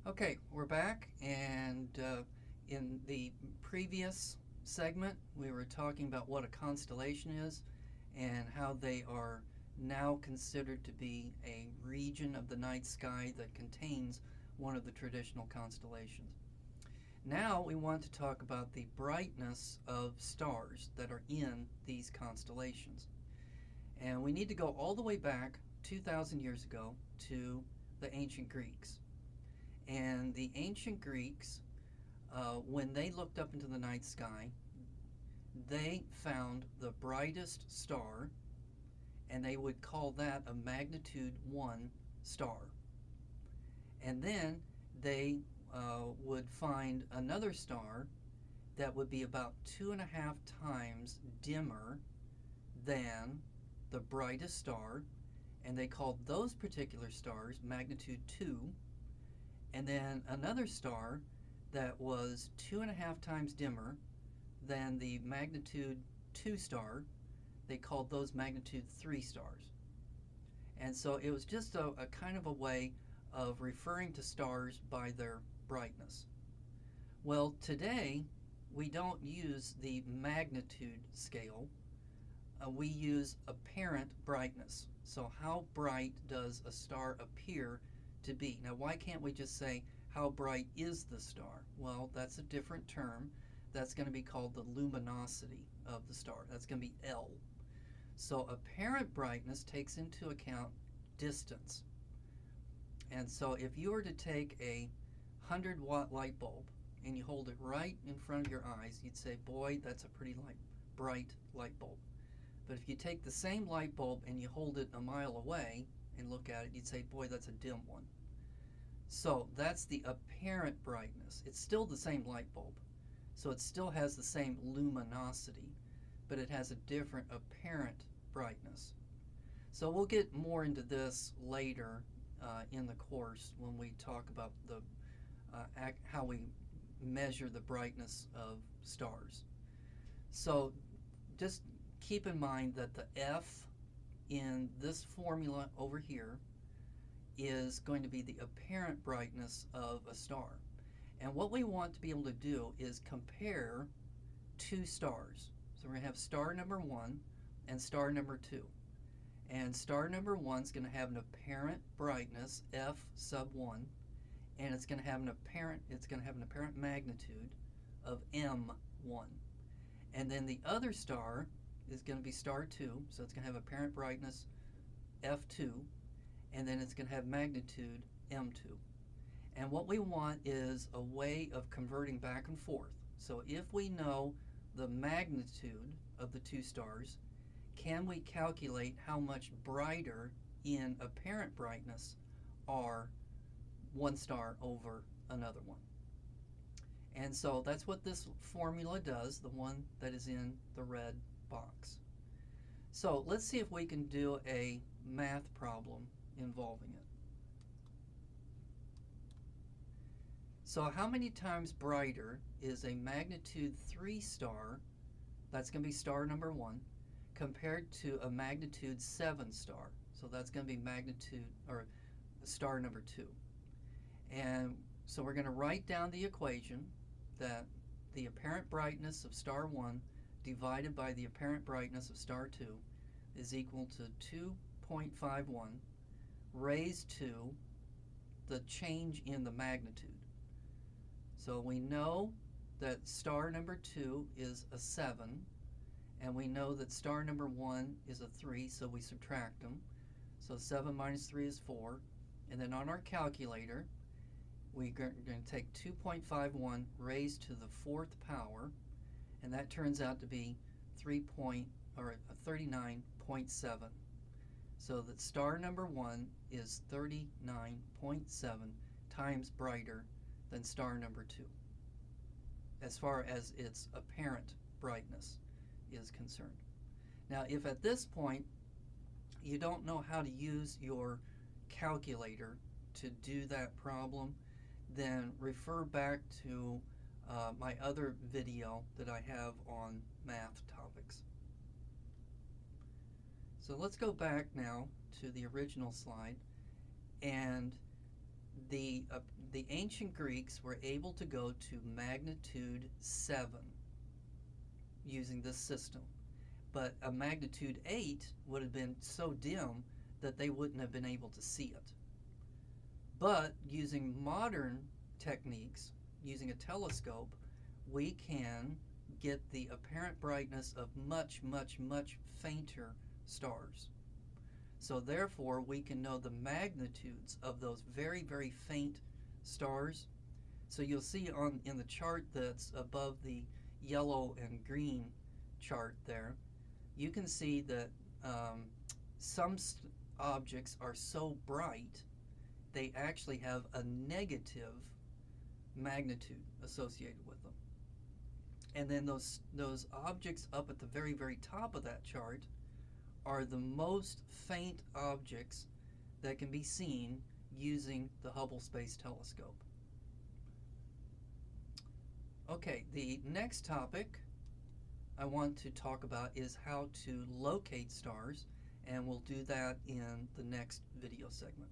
Okay, we're back, and in the previous segment, we were talking about what a constellation is and how they are now considered to be a region of the night sky that contains one of the traditional constellations. Now we want to talk about the brightness of stars that are in these constellations. And we need to go all the way back 2,000 years ago to the ancient Greeks. And the ancient Greeks, when they looked up into the night sky, they found the brightest star, and they would call that a magnitude 1 star. And then they would find another star that would be about 2.5 times dimmer than the brightest star, and they called those particular stars magnitude 2. And then another star that was 2.5 times dimmer than the magnitude 2 star, they called those magnitude 3 stars. And so it was just a kind of a way of referring to stars by their brightness. Well, today we don't use the magnitude scale. We use apparent brightness. So how bright does a star appear to be? Now, why can't we just say how bright is the star? Well, that's a different term. That's going to be called the luminosity of the star. That's going to be L. So apparent brightness takes into account distance. And so if you were to take a 100-watt light bulb and you hold it right in front of your eyes, you'd say, boy, that's a pretty bright light bulb. But if you take the same light bulb and you hold it a mile away and look at it, you'd say, boy, that's a dim one. So that's the apparent brightness. It's still the same light bulb. So it still has the same luminosity, but it has a different apparent brightness. So we'll get more into this later in the course when we talk about the how we measure the brightness of stars. So just keep in mind that the F in this formula over here is going to be the apparent brightness of a star. And what we want to be able to do is compare two stars. So we're going to have star number 1 and star number 2. And star number 1 is going to have an apparent brightness, F sub 1, and it's going to have an apparent magnitude of M1. And then the other star is going to be star 2, so it's going to have apparent brightness F2, and then it's going to have magnitude M2. And what we want is a way of converting back and forth. So if we know the magnitude of the two stars, can we calculate how much brighter in apparent brightness are one star over another one? And so that's what this formula does, the one that is in the red box. So let's see if we can do a math problem involving it. So how many times brighter is a magnitude 3 star, that's going to be star number 1, compared to a magnitude 7 star? So that's going to be magnitude, or star number 2. And so we're going to write down the equation that the apparent brightness of star 1 divided by the apparent brightness of star 2 is equal to 2.51 raised to the change in the magnitude. So we know that star number 2 is a 7, and we know that star number 1 is a 3, so we subtract them. So 7 minus 3 is 4. And then on our calculator, we're going to take 2.51 raised to the 4th power, and that turns out to be 39.7. So that star number 1 is 39.7 times brighter than star number 2, as far as its apparent brightness is concerned. Now, if at this point you don't know how to use your calculator to do that problem, then refer back to my other video that I have on math topics. So let's go back now to the original slide, and the ancient Greeks were able to go to magnitude 7 using this system, but a magnitude 8 would have been so dim that they wouldn't have been able to see it. But using modern techniques, using a telescope, we can get the apparent brightness of much, much, much fainter stars. So therefore, we can know the magnitudes of those very, very faint stars. So you'll see in the chart that's above the yellow and green chart there, you can see that some objects are so bright they actually have a negative magnitude associated with them. And then those objects up at the very, very top of that chart are the most faint objects that can be seen using the Hubble Space Telescope. Okay, the next topic I want to talk about is how to locate stars, and we'll do that in the next video segment.